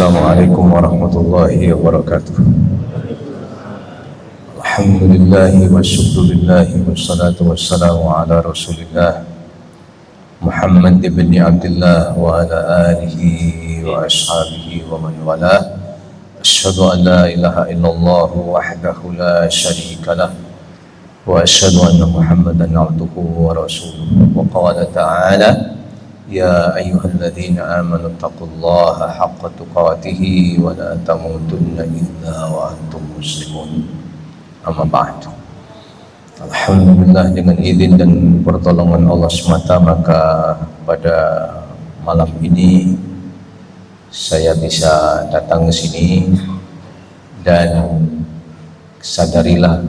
Assalamualaikum warahmatullahi wabarakatuh. Alhamdulillahi wa syukrulillahi wassalatu wassalamu ala rasulillah Muhammad ibn Abdullah wa ala alihi wa ashabihi wa man walah. Asyhadu an la ilaha illallah wahdahu la syarika lah wa asyhadu anna Muhammadan abduhu wa rasuluh. Wa qala ta'ala ya ayyuhalladzina amanu taqullaha haqqa tuqatih wa la tamutunna illa wa antum muslimun. Amma ba'du. Alhamdulillah, dengan izin dan pertolongan Allah semata, maka pada malam ini saya bisa datang ke sini, dan sadarilah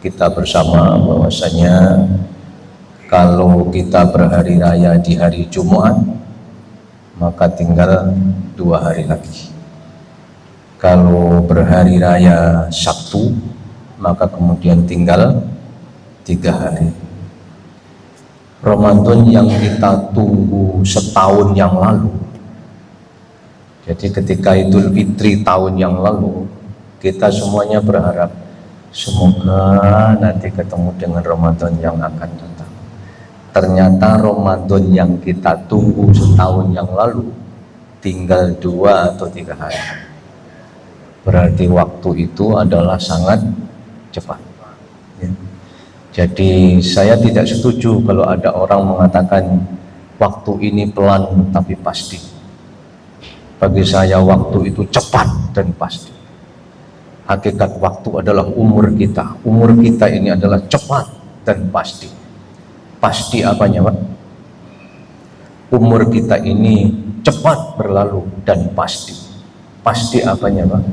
kita bersama bahwasanya kalau kita berhari raya di hari Jumat, maka tinggal 2 hari lagi. Kalau berhari raya Sabtu, maka kemudian tinggal 3 hari. Ramadan yang kita tunggu setahun yang lalu. Jadi ketika Idul Fitri tahun yang lalu, kita semuanya berharap semoga nanti ketemu dengan Ramadan yang akan datang. Ternyata Ramadan yang kita tunggu setahun yang lalu tinggal 2 atau 3 hari. Berarti waktu itu adalah sangat cepat, ya. Jadi saya tidak setuju kalau ada orang mengatakan waktu ini pelan tapi pasti. Bagi saya waktu itu cepat dan pasti. Hakikat waktu adalah umur kita. Umur kita ini adalah cepat dan pasti. Pasti apanya, Pak? Umur kita ini cepat berlalu dan pasti. Pasti apanya, Pak?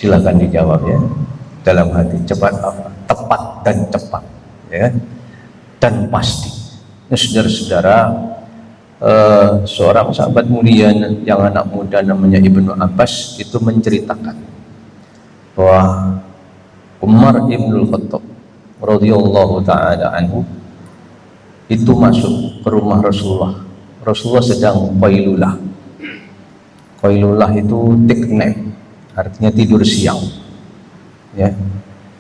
Silakan dijawab ya. Dalam hati, cepat apa? Tepat dan cepat, ya. Dan pasti. Nah, saudara-saudara, seorang sahabat mulia yang anak muda namanya Ibnu Abbas itu menceritakan bahwa Umar ibnul Khattab radhiyallahu ta'ala anhu itu masuk ke rumah Rasulullah. Rasulullah sedang qailulah. Qailulah itu take nap, artinya tidur siang, ya.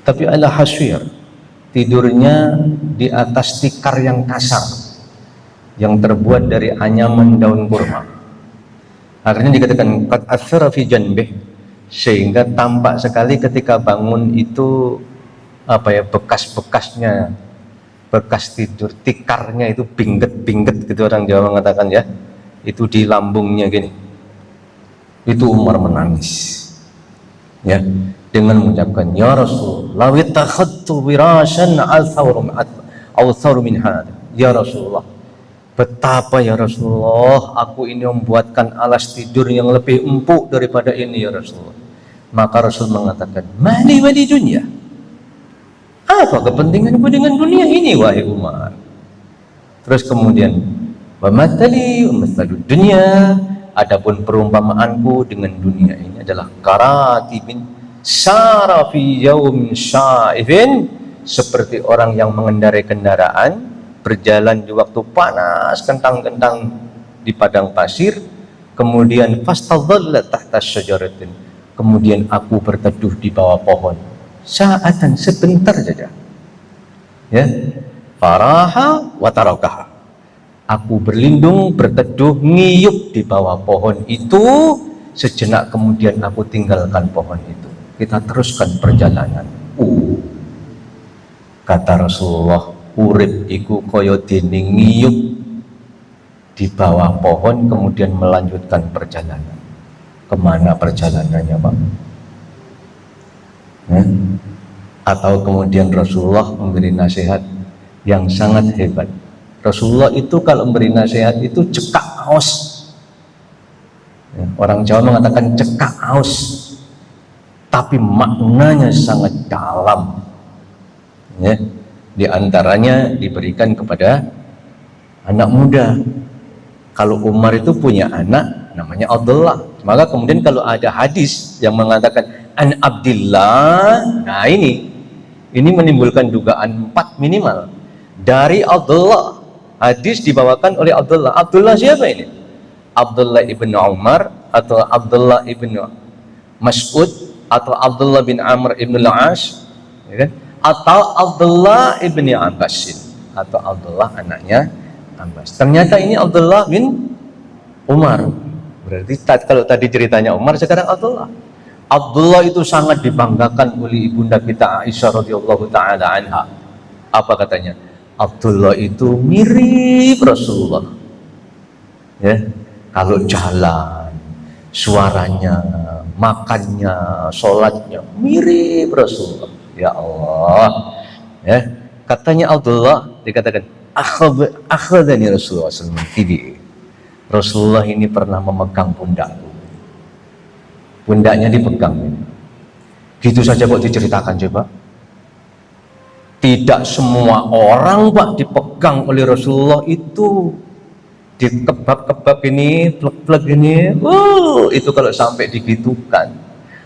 Tapi ala haswir, tidurnya di atas tikar yang kasar yang terbuat dari anyaman daun kurma. Akhirnya dikatakan qad athara fi janbih, sehingga tampak sekali ketika bangun itu bekas-bekasnya, bekas tidur tikarnya itu bingget-bingget gitu orang Jawa mengatakan, ya. Itu di lambungnya gini. Itu Umar menangis, ya, dengan mengucapkan, ya Rasul, law ittakhadtu wirashan awthar min hada. Ya Rasulullah, betapa ya Rasulullah, aku ini membuatkan alas tidur yang lebih empuk daripada ini ya Rasulullah. Maka Rasul mengatakan, mali wali dunia, apa kepentinganku dengan dunia ini wahai Umar? Terus kemudian, wa matali wa mathalu dunia, adapun perumpamaanku dengan dunia ini adalah karatibin syara fi yaumin sya'ifin, seperti orang yang mengendarai kendaraan berjalan di waktu panas kentang-kentang di padang pasir, kemudian fastadhalla tahta syajaratin, kemudian aku berteduh di bawah pohon saatan, sebentar saja, ya. Faraha wa tarakaha, aku berlindung, berteduh, ngiyup di bawah pohon itu, sejenak kemudian aku tinggalkan pohon itu. Kita teruskan perjalanan. Kata Rasulullah, urip iku kaya dene ngiyup di bawah pohon, kemudian melanjutkan perjalanan. Kemana perjalanannya, Pak? Atau kemudian Rasulullah memberi nasihat yang sangat hebat. Rasulullah itu kalau memberi nasihat itu cekak aus, ya, orang Jawa mengatakan cekak aus, tapi maknanya sangat dalam, ya. Di antaranya diberikan kepada anak muda. Kalau Umar itu punya anak namanya Abdullah, maka kemudian kalau ada hadis yang mengatakan an Abdillah, nah ini menimbulkan dugaan 4 minimal dari Abdullah. Hadis dibawakan oleh Abdullah. Abdullah siapa ini? Abdullah ibn Umar atau Abdullah ibn Mas'ud atau Abdullah bin Amr ibn al-As, ya kan? Atau Abdullah ibn Abbasin atau Abdullah anaknya Abbas. Ternyata ini Abdullah bin Umar. Berarti kalau tadi ceritanya Umar, sekarang Abdullah. Abdullah itu sangat dibanggakan oleh ibunda kita Aisyah radhiyallahu taala anha. Apa katanya? Abdullah itu mirip Rasulullah. Ya, kalau jalan, suaranya, makannya, sholatnya mirip Rasulullah. Ya Allah. Ya, katanya Abdullah dikatakan akhadani Rasulullah sallallahu alaihi wasallam. Rasulullah ini pernah memegang pundakku. Pundaknya dipegang. Gitu saja kok diceritakan coba. Tidak semua orang Pak dipegang oleh Rasulullah itu, dikebab-kebab ini, plek-plek ini. Itu kalau sampai digitukan,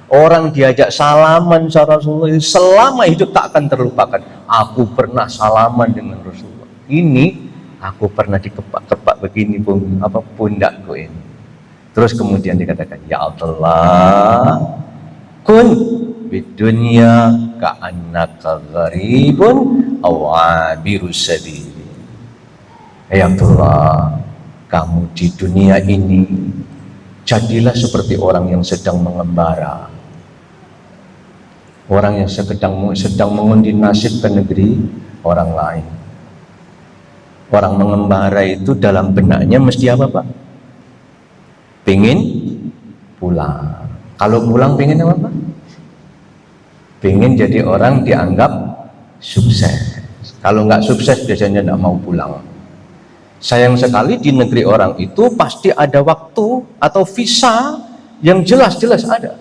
orang diajak salaman sama Rasulullah selama hidup tak akan terlupakan. Aku pernah salaman dengan Rasulullah. Ini aku pernah dikebak-kebak begini pundakku ini. Terus kemudian dikatakan, ya Abdullah, kun bidunya ka'annaka gharibun aw abiru sabil. Ya Abdullah, kamu di dunia ini jadilah seperti orang yang sedang mengembara, orang yang sedang mengundi nasib ke negeri orang lain. Orang mengembara itu dalam benaknya mesti apa Pak? Pengen pulang. Kalau pulang pengen apa Pak? Pengen jadi orang dianggap sukses. Kalau nggak sukses biasanya nggak mau pulang. Sayang sekali di negeri orang itu pasti ada waktu atau visa yang jelas-jelas ada.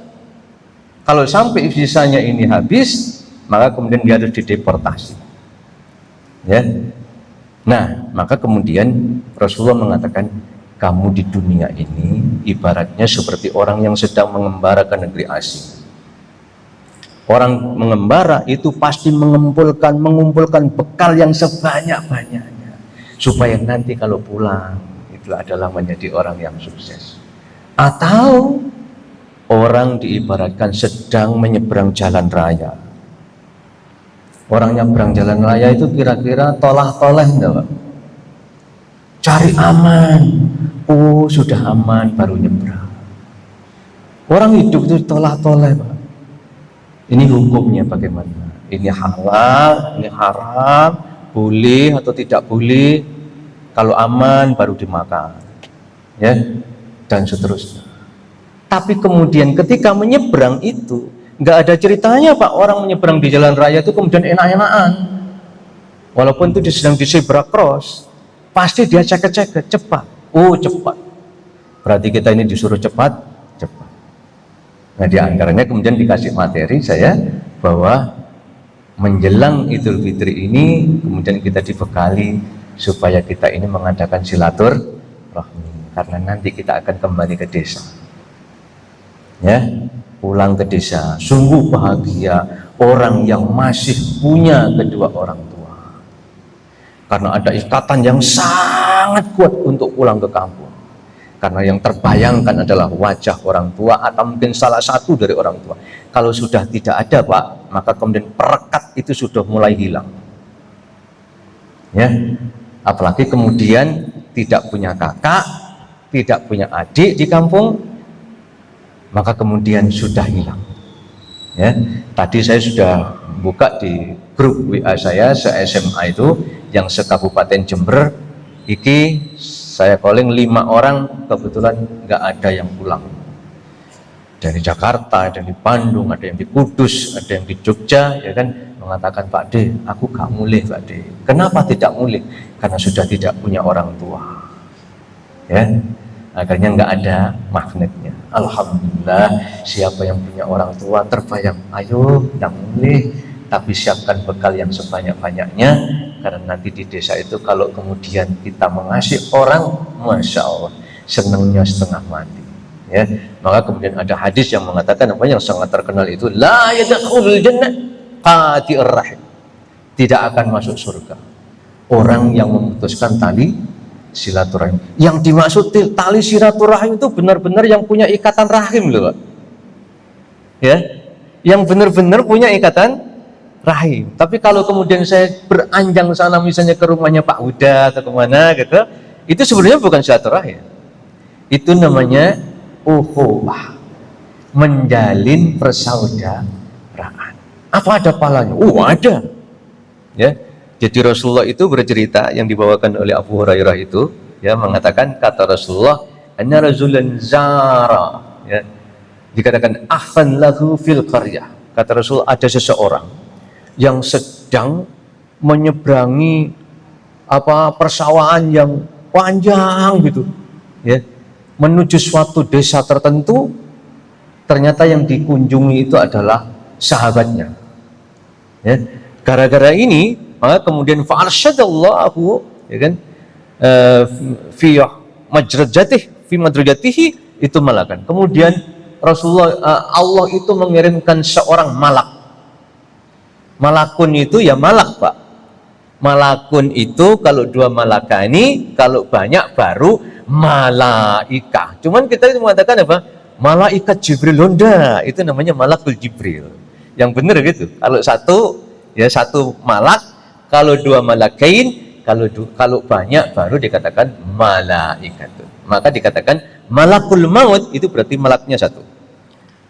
Kalau sampai visanya ini habis, maka kemudian dia harus dideportasi. Ya. Nah, maka kemudian Rasulullah mengatakan, kamu di dunia ini ibaratnya seperti orang yang sedang mengembara ke negeri asing. Orang mengembara itu pasti mengumpulkan bekal yang sebanyak-banyaknya, supaya nanti kalau pulang itu adalah menjadi orang yang sukses. Atau orang diibaratkan sedang menyeberang jalan raya. Orang nyebrang jalan raya itu kira-kira tolah-toleh enggak? Cari aman. Oh, sudah aman baru nyebrang. Orang hidup itu tolah-toleh, Pak. Ini hukumnya bagaimana? Ini halal, ini haram, boleh atau tidak boleh? Kalau aman baru dimakan. Ya, dan seterusnya. Tapi kemudian ketika menyeberang itu nggak ada ceritanya Pak, orang menyeberang di jalan raya itu kemudian enak-enakan. Walaupun itu sedang di zebra cross, pasti dia ceket-ceket, cepat. Oh cepat. Berarti kita ini disuruh cepat. Nah diantaranya kemudian dikasih materi saya bahwa menjelang Idul Fitri ini kemudian kita dibekali supaya kita ini mengadakan silaturahmi, karena nanti kita akan kembali ke desa. Ya. Pulang ke desa, sungguh bahagia orang yang masih punya kedua orang tua, karena ada ikatan yang sangat kuat untuk pulang ke kampung, karena yang terbayangkan adalah wajah orang tua atau mungkin salah satu dari orang tua. Kalau sudah tidak ada Pak, maka kemudian perekat itu sudah mulai hilang. Ya, apalagi kemudian tidak punya kakak, tidak punya adik di kampung, maka kemudian sudah hilang. Ya, tadi saya sudah buka di grup WA saya se-SMA itu yang se-Kabupaten Jember. Iki saya calling 5 orang, kebetulan nggak ada yang pulang. Dari Jakarta, ada di Bandung, ada yang di Kudus, ada yang di Jogja, ya kan, mengatakan Pak D, aku gak mulih Pak D. Kenapa tidak mulih? Karena sudah tidak punya orang tua. Ya. Akhirnya nggak ada magnetnya. Alhamdulillah, siapa yang punya orang tua terbayang, ayo kita mulih, tapi siapkan bekal yang sebanyak-banyaknya, karena nanti di desa itu kalau kemudian kita mengasihi orang, masya Allah, senangnya setengah mati. Ya, maka kemudian ada hadis yang mengatakan apa yang sangat terkenal itu, la yadkhulul jannah qati'ur rahim, tidak akan masuk surga orang yang memutuskan tali silaturahim. Yang dimaksud tali silaturahim itu benar-benar yang punya ikatan rahim loh, Pak. Ya, yang benar-benar punya ikatan rahim. Tapi kalau kemudian saya beranjang sana misalnya ke rumahnya Pak Huda atau kemana gitu, itu sebenarnya bukan silaturahim. Itu namanya ukhuwah, menjalin persaudaraan. Apa ada pahalanya? Ada. Ya. Jadi Rasulullah itu bercerita yang dibawakan oleh Abu Hurairah itu, ya, mengatakan kata Rasulullah, "Anna rajulan zara," ya. Dikatakan akhan lahu fil qaryah. Kata Rasul, ada seseorang yang sedang menyeberangi persawahan yang panjang gitu, ya, menuju suatu desa tertentu. Ternyata yang dikunjungi itu adalah sahabatnya. Ya. Gara-gara ini, maka kemudian fa'arsyadallahu, ya kan, fi madrajatihi itu malakan. Kemudian Rasulullah, Allah itu mengirimkan seorang malak. Malakun itu ya malak, Pak. Malakun itu kalau dua malakani, kalau banyak baru malaikah. Cuman kita itu mengatakan apa? Malaikat Jibril, Honda, itu namanya malakul Jibril. Yang benar gitu. Kalau satu malak, kalau dua malakain, kalau banyak baru dikatakan malaikat. Maka dikatakan malakul maut itu berarti malaknya satu.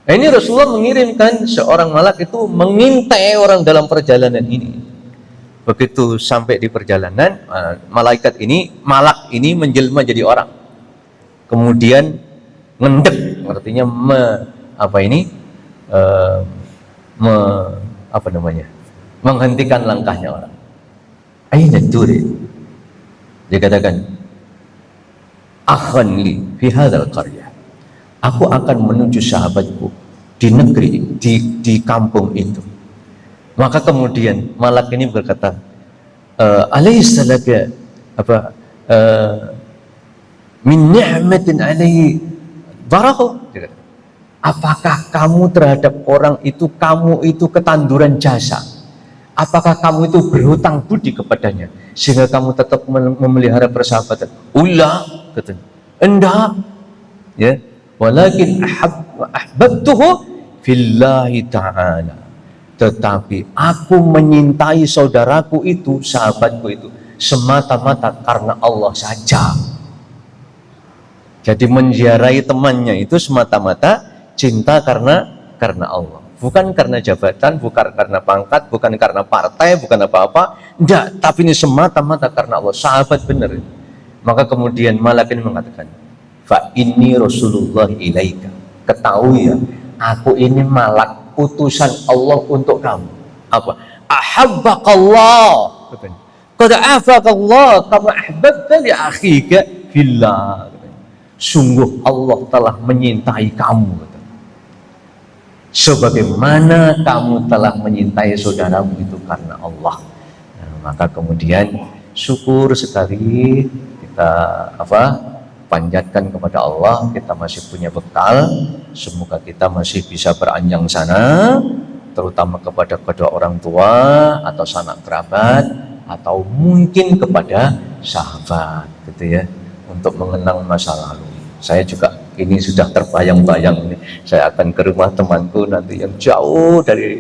Nah, ini Rasulullah mengirimkan seorang malak itu mengintai orang dalam perjalanan ini. Begitu sampai di perjalanan, malak ini menjelma jadi orang. Kemudian ngendek, artinya menghentikan langkahnya orang. Aina turi, dikatakan akhan li fi hadzal qaryah. Aku akan menuju sahabatku di negeri, di kampung itu. Maka kemudian malak ini berkata, alaysa laka min ni'matin alaihi barahu. Apakah kamu terhadap orang itu, kamu itu ketanduran jasa? Apakah kamu itu berhutang budi kepadanya sehingga kamu tetap memelihara persahabatan? Ulah, katanya. Enggak. Ya. Walakin ahbabtuhu fillahi ta'ala. Tetapi aku menyintai saudaraku itu, sahabatku itu, semata-mata karena Allah saja. Jadi menziarahi temannya itu semata-mata cinta karena Allah. Bukan karena jabatan, bukan karena pangkat, bukan karena partai, bukan apa-apa. Enggak, tapi ini semata-mata karena Allah. Sahabat benar. Maka kemudian malaikat ini mengatakan, fa inni Rasulullah ilaika. Ketahui ya, aku ini malak utusan Allah untuk kamu. Apa? Ahabbaqallah. Qad afaqallah kama ahbabta li akhika fillah. Sungguh Allah telah menyintai kamu. Sebagaimana kamu telah menyintai saudaramu itu karena Allah. Nah, maka kemudian syukur sekali kita panjatkan kepada Allah, kita masih punya bekal. Semoga kita masih bisa beranjang sana, terutama kepada kedua orang tua atau sanak kerabat, atau mungkin kepada sahabat, gitu ya, untuk mengenang masa lalu. Saya juga ini sudah terbayang-bayang ini. Saya akan ke rumah temanku nanti yang jauh dari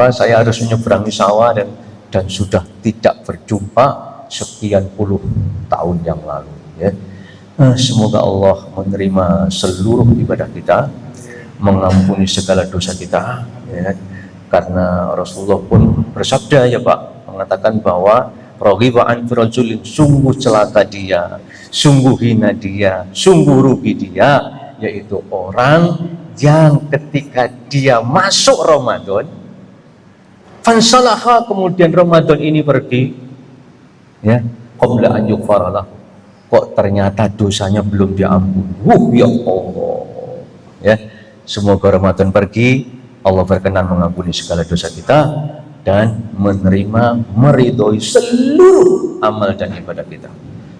saya harus menyeberangi sawah dan sudah tidak berjumpa sekian puluh tahun yang lalu, ya. Semoga Allah menerima seluruh ibadah kita, mengampuni segala dosa kita, ya. Karena Rasulullah pun bersabda, ya Pak, mengatakan bahwa raghiba an firajulin, sungguh celaka dia, sungguh hina dia, sungguh rugi dia, yaitu orang yang ketika dia masuk Ramadan, fansalaha, kemudian Ramadan ini pergi, ya, qabla an yughfara lahu, kok ternyata dosanya belum diampuni. Ya Allah, ya, semoga Ramadan pergi, Allah berkenan mengampuni segala dosa kita dan menerima, meridhoi seluruh amal dan ibadah kita.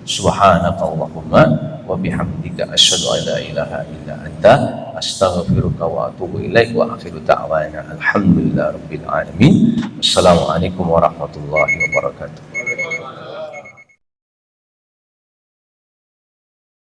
Subhanakallahumma wa bihamdika asyhadu an la ilaha illa anta astaghfiruka wa atubu ilaik wa akhiru da'wana alhamdulillahirabbil alamin. Assalamualaikum warahmatullahi wabarakatuh.